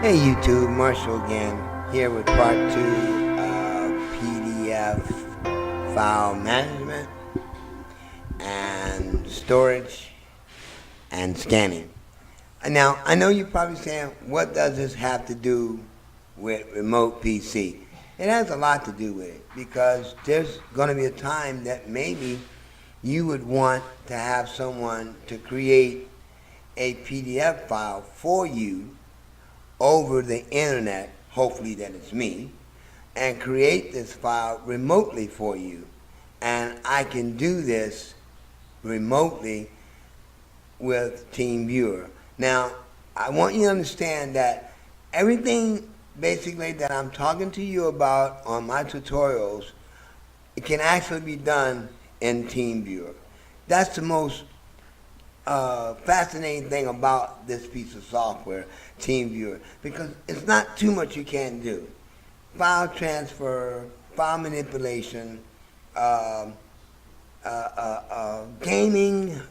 Hey YouTube, Marshall again, here with part 2 of PDF file management and storage and scanning. Now, I know you're probably saying, what does this have to do with remote PC? It has a lot to do with it, because there's going to be a time that maybe you would want to have someone to create a PDF file for you over the internet, hopefully that it's me, and create this file remotely for you. And I can do this remotely with TeamViewer. Now, I want you to understand that everything basically that I'm talking to you about on my tutorials, it can actually be done in TeamViewer. That's the most fascinating thing about this piece of software, TeamViewer, because it's not too much you can do. File transfer, file manipulation, gaming,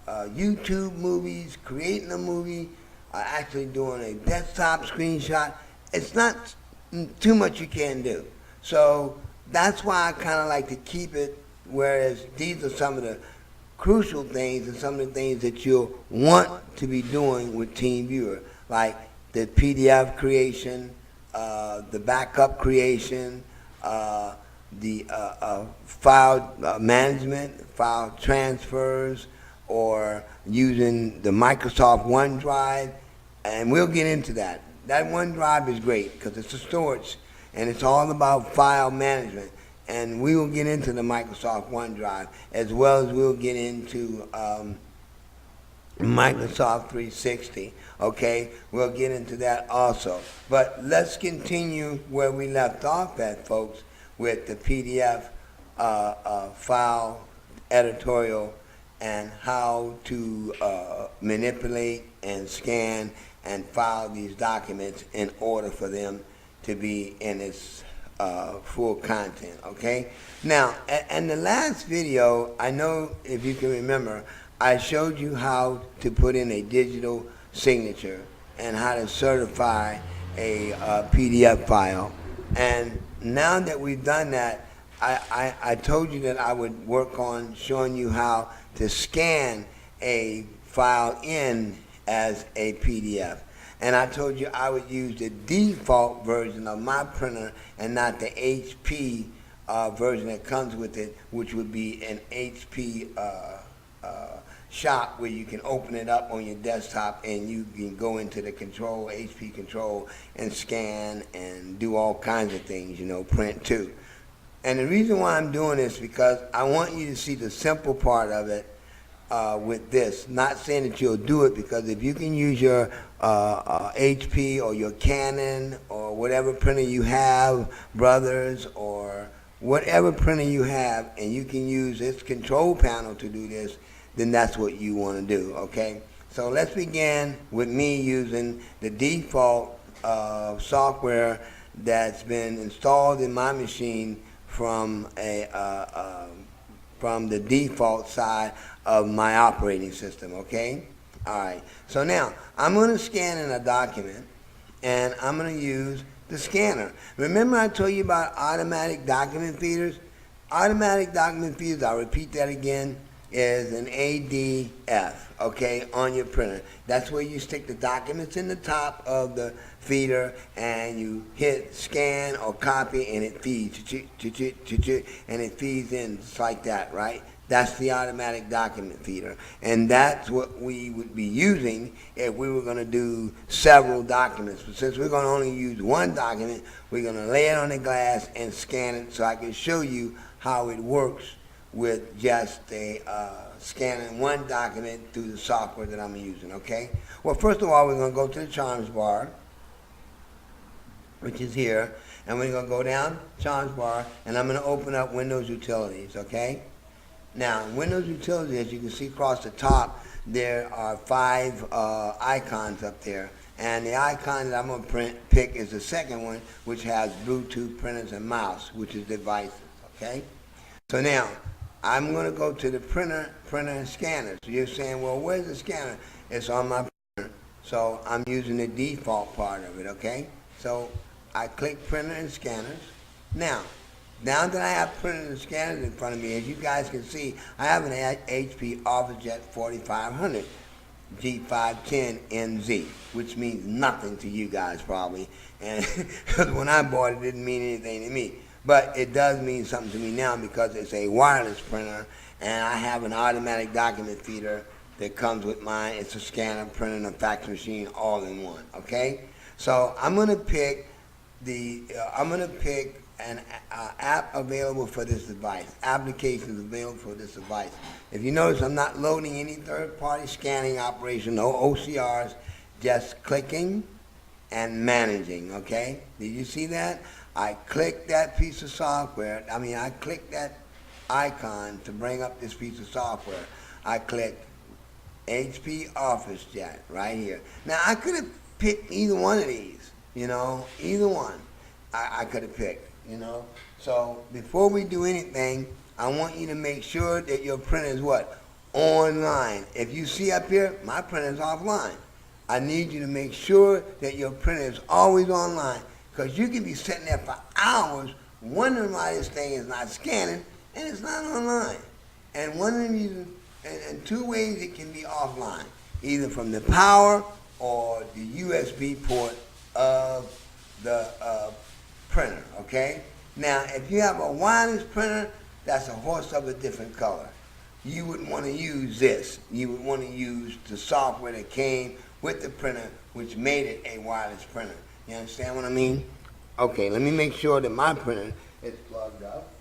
YouTube movies, creating a movie, actually doing a desktop screenshot. It's not too much you can do. So that's why I kind of like to keep it, whereas these are some of the crucial things and some of the things that you'll want to be doing with TeamViewer, like the PDF creation, the backup creation, the file management, file transfers, or using the Microsoft OneDrive, and we'll get into that. That OneDrive is great because it's a storage and it's all about file management. And we will get into the Microsoft OneDrive, as well as we'll get into Microsoft 360, okay? We'll get into that also. But let's continue where we left off at, folks, with the PDF file editorial and how to manipulate and scan and file these documents in order for them to be in its full content, okay? Now, in the last video, I know if you can remember, I showed you how to put in a digital signature and how to certify a PDF file. And now that we've done that, I told you that I would work on showing you how to scan a file in as a PDF. And I told you I would use the default version of my printer and not the HP version that comes with it, which would be an HP shop where you can open it up on your desktop and you can go into the control, HP control, and scan and do all kinds of things, you know, print too. And the reason why I'm doing this is because I want you to see the simple part of it with this. Not saying that you'll do it, because if you can use your HP or your Canon or whatever printer you have, Brothers, or whatever printer you have, and you can use this control panel to do this, then that's what you want to do, okay? So let's begin with me using the default software that's been installed in my machine from the default side of my operating system, okay? All right, so now I'm going to scan in a document, and I'm going to use the scanner. Remember I told you about automatic document feeders? Automatic document feeders, I'll repeat that again, is an ADF, okay, on your printer. That's where you stick the documents in the top of the feeder and you hit scan or copy and it feeds, and it feeds in just like that, right? That's the automatic document feeder. And that's what we would be using if we were going to do several documents. But since we're going to only use one document, we're going to lay it on the glass and scan it so I can show you how it works with just a scanning one document through the software that I'm using, okay? Well, first of all, we're going to go to the charms bar, which is here, and we're going to go down charms bar, and I'm going to open up Windows Utilities, okay? Now, in Windows Utilities, as you can see across the top, there are 5 icons up there, and the icon that I'm going to pick is the second one, which has Bluetooth printers and mouse, which is devices, okay? So now, I'm going to go to the printer and scanner. So you're saying, well, where's the scanner? It's on my printer. So I'm using the default part of it, okay? So I click printer and scanners. Now that I have printer and scanners in front of me, as you guys can see, I have an HP OfficeJet 4500 G510NZ, which means nothing to you guys probably. And because when I bought it, it didn't mean anything to me. But it does mean something to me now because it's a wireless printer, and I have an automatic document feeder that comes with mine. It's a scanner, printer, and a fax machine all in one, okay? So I'm gonna pick an app available for this device, applications available for this device. If you notice, I'm not loading any third-party scanning operation, no OCRs, just clicking and managing, okay? Did you see that? I clicked that piece of software. I clicked that icon to bring up this piece of software. I clicked HP OfficeJet right here. Now, I could have picked either one of these, either one I could have picked, So before we do anything, I want you to make sure that your printer is what? Online. If you see up here, my printer is offline. I need you to make sure that your printer is always online, because you can be sitting there for hours wondering why this thing is not scanning and it's not online. And one of the reasons, and two ways it can be offline, either from the power or the USB port of the printer, okay? Now, if you have a wireless printer, that's a horse of a different color. You wouldn't want to use this. You would want to use the software that came with the printer, which made it a wireless printer. You understand what I mean? Okay, let me make sure that my printer is plugged up.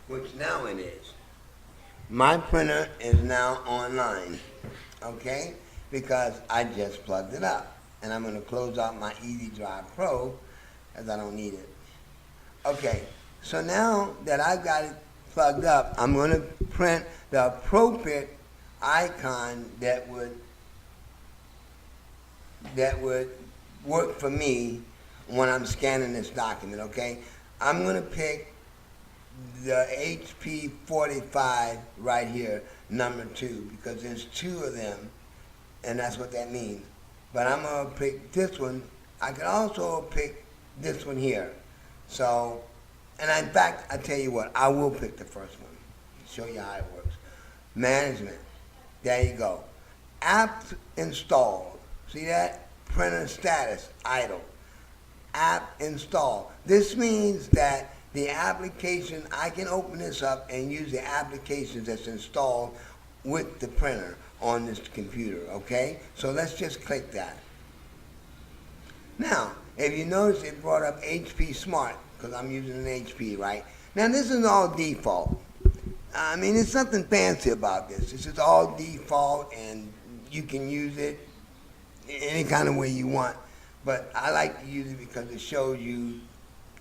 Which now it is. My printer is now online, okay? Because I just plugged it up. And I'm gonna close out my Easy Drive Pro, as I don't need it. Okay, so now that I've got it plugged up, I'm gonna print the appropriate icon that would work for me when I'm scanning this document, okay? I'm gonna pick the HP 45 right here, number 2, because there's 2 of them, and that's what that means. But I'm gonna pick this one. I could also pick this one here. So, and in fact, I tell you what, I will pick the first one. Show you how it works. Management, there you go. Apps installed, see that? Printer status, idle. App installed. This means that the application, I can open this up and use the application that's installed with the printer on this computer, okay? So let's just click that. Now, if you notice, it brought up HP Smart, because I'm using an HP, right? Now, this is all default. There's something fancy about this. This is all default, and you can use it any kind of way you want. But I like to use it because it shows you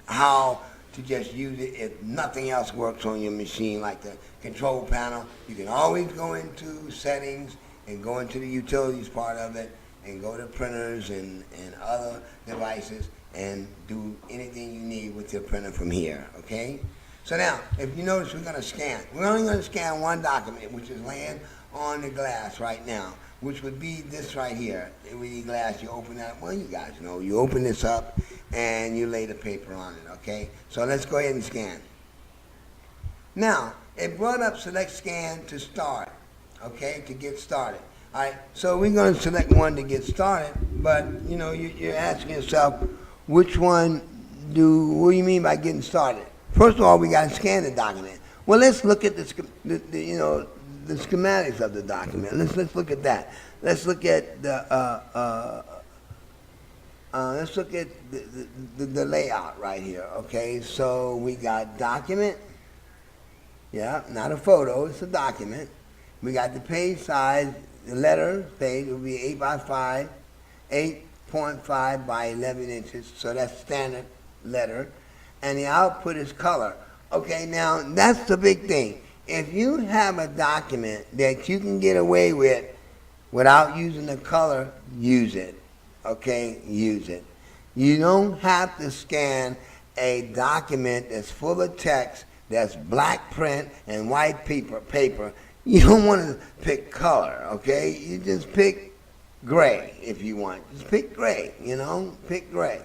how to just use it if nothing else works on your machine, like the control panel. You can always go into settings and go into the utilities part of it and go to printers and other devices and do anything you need with your printer from here, okay? So now, if you notice, we're gonna scan. We're only gonna scan one document, which is laying on the glass right now, which would be this right here. With the glass, you open that, well, you guys know, you open this up and you lay the paper on it, okay? So let's go ahead and scan. Now, it brought up select scan to start, okay, to get started. All right, so we're gonna select one to get started, but you're asking yourself, which one what do you mean by getting started? First of all, we gotta scan the document. Well, let's look at the schematics of the document. Let's look at that. Let's look at the layout right here. Okay, so we got document. Yeah, not a photo. It's a document. We got the page size. The letter page will be 8 by 5, 8.5 by 11 inches. So that's standard letter, and the output is color. Okay, now that's the big thing. If you have a document that you can get away with without using the color, use it. Okay, use it. You don't have to scan a document that's full of text, that's black print and white paper. You don't want to pick color, okay? You just pick gray if you want. Just pick gray, pick gray.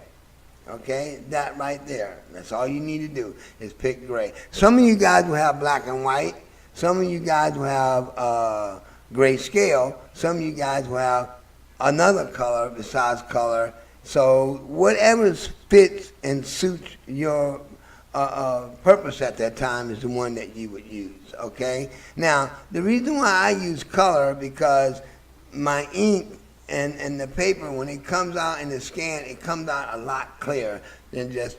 Okay, that right there. That's all you need to do is pick gray. Some of you guys will have black and white. Some of you guys will have grayscale. Some of you guys will have another color besides color. So whatever fits and suits your purpose at that time is the one that you would use, okay? Now, the reason why I use color because my ink and the paper, when it comes out in the scan, it comes out a lot clearer than just,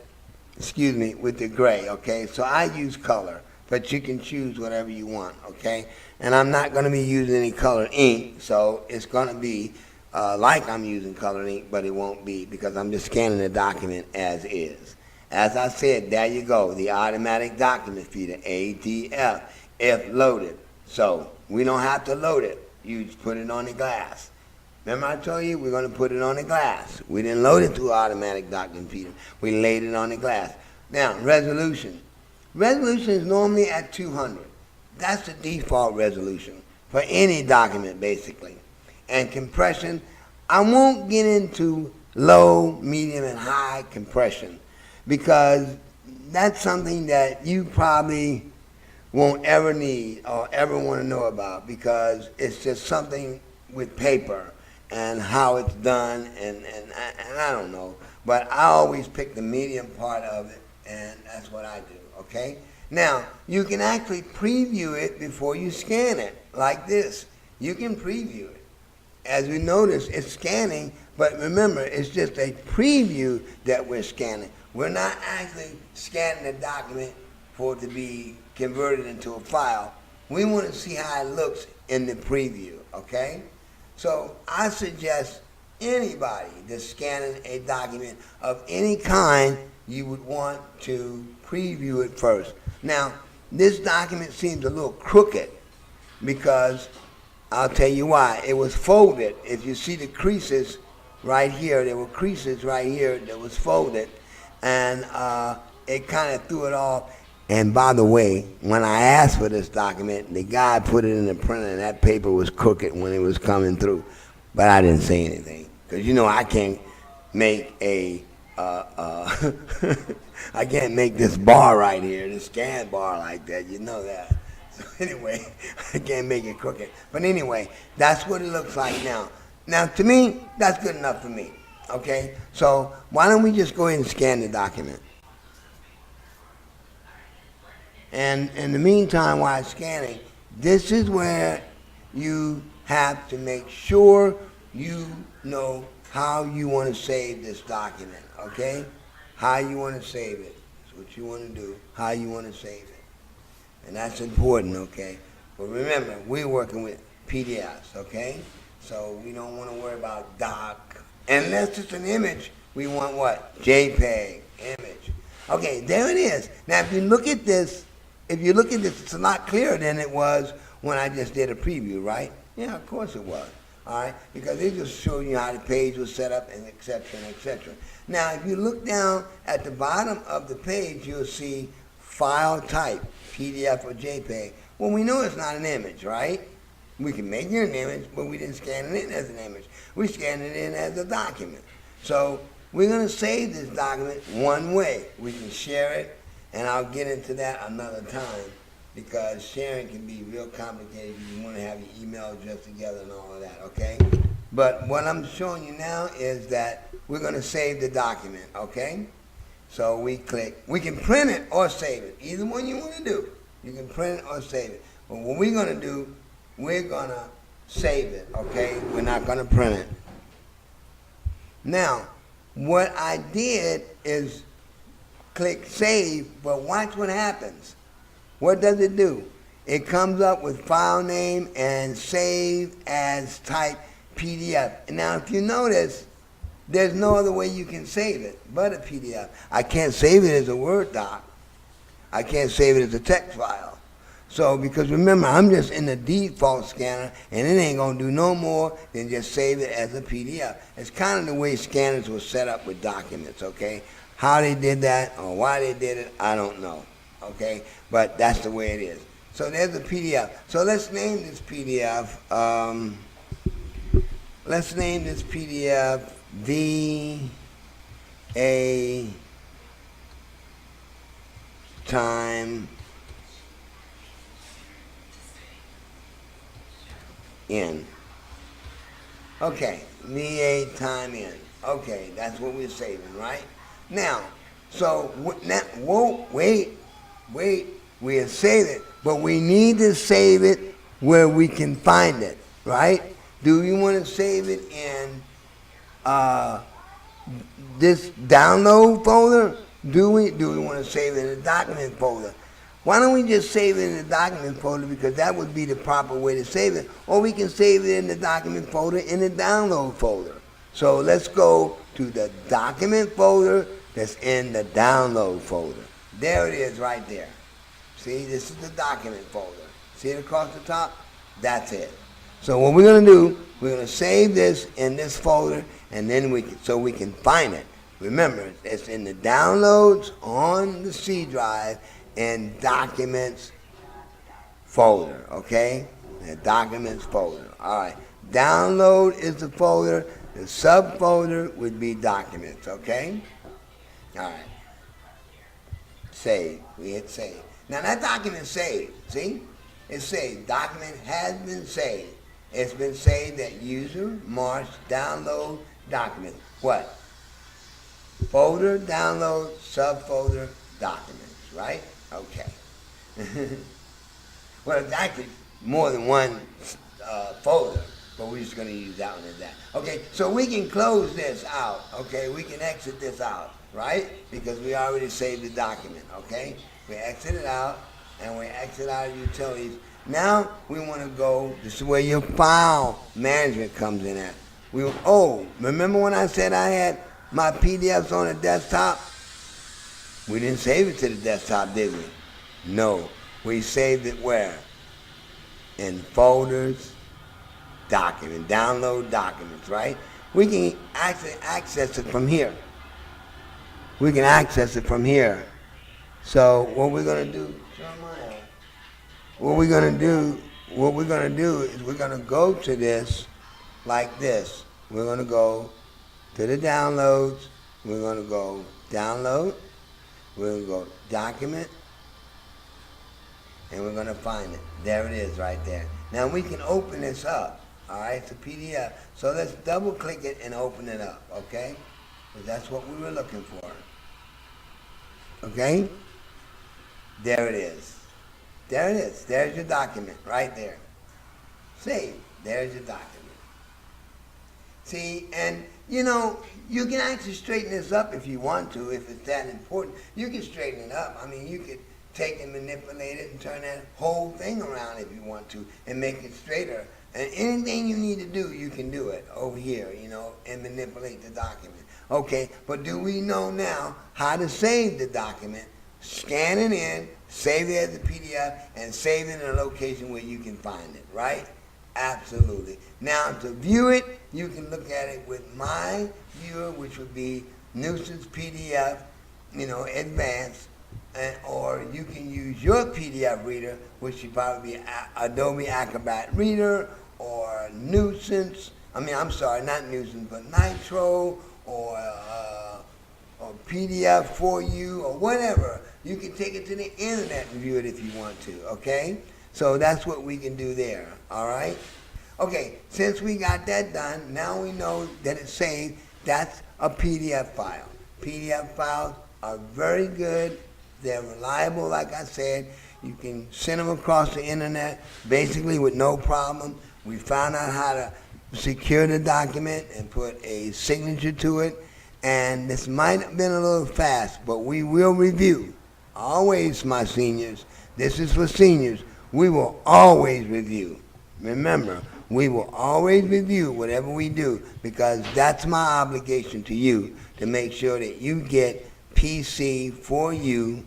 with the gray, okay? So I use color, but you can choose whatever you want, okay? And I'm not going to be using any colored ink, so it's going to be like I'm using colored ink, but it won't be because I'm just scanning the document as is. As I said, there you go, the automatic document feeder, ADF, if loaded. So we don't have to load it. You just put it on the glass. Remember I told you we're going to put it on the glass. We didn't load it through automatic document feeder. We laid it on the glass. Now, resolution. Resolution is normally at 200. That's the default resolution for any document, basically. And compression, I won't get into low, medium, and high compression because that's something that you probably won't ever need or ever want to know about because it's just something with paper and how it's done and I don't know. But I always pick the medium part of it and that's what I do, okay? Now, you can actually preview it before you scan it, like this. You can preview it. As we notice, it's scanning, but remember, it's just a preview that we're scanning. We're not actually scanning the document for it to be converted into a file. We want to see how it looks in the preview, okay? So I suggest anybody that's scanning a document of any kind, you would want to preview it first. Now, this document seems a little crooked because I'll tell you why. It was folded. If you see the creases right here, there were creases right here that was folded, and it kind of threw it off. And by the way, when I asked for this document, the guy put it in the printer, and that paper was crooked when it was coming through. But I didn't say anything because I can't make a I can't make this bar right here, this scan bar like that. You know that. So anyway, I can't make it crooked. But anyway, that's what it looks like now. Now, to me, that's good enough for me. Okay? So why don't we just go ahead and scan the document? And in the meantime, while it's scanning, this is where you have to make sure you know how you want to save this document. Okay? How you want to save it. That's what you want to do. How you want to save it. And that's important, okay? But remember, we're working with PDFs, okay? So we don't want to worry about doc. Unless it's an image, we want what? JPEG, image. Okay, there it is. Now, if you look at this, it's a lot clearer than it was when I just did a preview, right? Yeah, of course it was. All right? Because it just showed you how the page was set up and et cetera and et cetera. Now, if you look down at the bottom of the page, you'll see file type, PDF or JPEG. Well, we know it's not an image, right? We can make it an image, but we didn't scan it in as an image. We scanned it in as a document. So we're going to save this document one way. We can share it, and I'll get into that another time because sharing can be real complicated if you want to have your email address together and all of that, okay? But what I'm showing you now is that we're going to save the document, okay? So we click. We can print it or save it. Either one you want to do. You can print it or save it. But what we're going to do, we're going to save it, okay? We're not going to print it. Now, what I did is click save, but watch what happens. What does it do? It comes up with file name and save as type PDF. Now, if you notice, there's no other way you can save it but a PDF. I can't save it as a Word doc. I can't save it as a text file. So, because remember, I'm just in the default scanner, and it ain't going to do no more than just save it as a PDF. It's kind of the way scanners were set up with documents, okay? How they did that or why they did it, I don't know, okay? But that's the way it is. So there's a PDF. So let's name this PDF, let's name this PDF VA time in. Okay, VA time in. Okay, that's what we're saving, right? Now, so, wait, we'll save it, but we need to save it where we can find it, right? Do we want to save it in this download folder? Do we want to save it in the document folder? Why don't we just save it in the document folder, because that would be the proper way to save it, or we can save it in the document folder in the download folder. So let's go to the document folder that's in the download folder. There it is right there. See, this is the document folder. See it across the top? That's it. So what we're going to do, we're going to save this in this folder, and then we can find it. Remember, it's in the downloads on the C drive and documents folder, okay? The documents folder. All right. Download is the folder. The subfolder would be documents, okay? All right. Save. We hit save. Now that document's saved. See? It's saved. Document has been saved. It's been saved at user, march, download, document. What? Folder, download, subfolder, documents, right? Okay. Well, it's actually more than one folder, but we're just going to use that one as that. Okay, so we can close this out, okay? We can exit this out, right? Because we already saved the document, okay? We exit it out, and we exit out of utilities. Now we want to go, this is where your file management comes in at. Remember when I said I had my PDFs on the desktop? We didn't save it to the desktop, did we? No. We saved it where? In folders, document, download documents, right? We can actually access it from here. We can access it from here. So what we're going to do, what we're going to do is we're going to go to this like this. We're going to go to the downloads. We're going to go download. We're going to go document. And we're going to find it. There it is right there. Now we can open this up. All right, it's a PDF. So let's double click it and open it up, okay? Because that's what we were looking for. Okay? There it is. There it is. There's your document right there. Save. There's your document. See, and you know, you can actually straighten this up if you want to, if it's that important. You can straighten it up. I mean, you could take and manipulate it and turn that whole thing around if you want to and make it straighter. And anything you need to do, you can do it over here, you know, and manipulate the document. Okay, but do we know now how to save the document? Scan it in, save it as a PDF, and save it in a location where you can find it, right? Absolutely. Now, to view it, you can look at it with my viewer, which would be Nuisance PDF, you know, advanced, or you can use your PDF reader, which would probably be Adobe Acrobat Reader, or Nuisance, not Nuisance, but Nitro, or PDF for you, or whatever. You can take it to the internet and view it if you want to, okay? So that's what we can do there, all right? Okay, since we got that done, now we know that it's saved. That's a PDF file. PDF files are very good. They're reliable, like I said. You can send them across the internet basically with no problem. We found out how to secure the document and put a signature to it. And this might have been a little fast, but we will review. Always, my seniors. This is for seniors. We will always review. Remember, we will always review whatever we do, because that's my obligation to you, to make sure that you get PC for you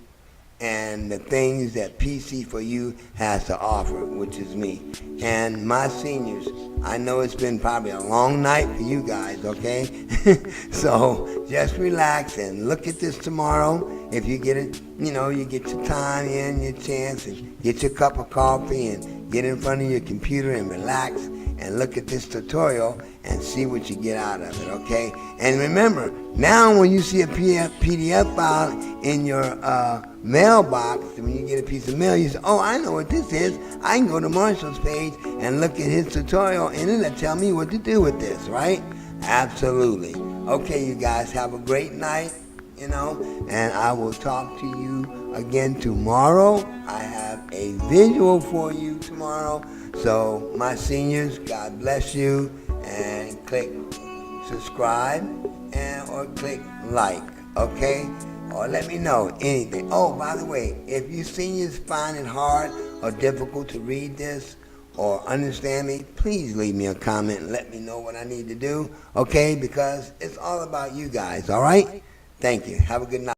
and the things that PC4U has to offer, which is me. And my seniors, I know it's been probably a long night for you guys, okay? So just relax and look at this tomorrow. If you get it, you get your time in, your chance, and get your cup of coffee and get in front of your computer and relax and look at this tutorial and see what you get out of it, okay? And remember, now when you see a PDF file in your mailbox, when you get a piece of mail, you say, oh, I know what this is. I can go to Marshall's page and look at his tutorial, and it'll tell me what to do with this, right? Absolutely. Okay, you guys, have a great night, and I will talk to you again tomorrow. I have a visual for you tomorrow. So my seniors, God bless you, and click subscribe or click like, okay? Or let me know anything. Oh, by the way, if you seniors find it hard or difficult to read this or understand me, please leave me a comment and let me know what I need to do, okay? Because it's all about you guys, all right? Thank you. Have a good night.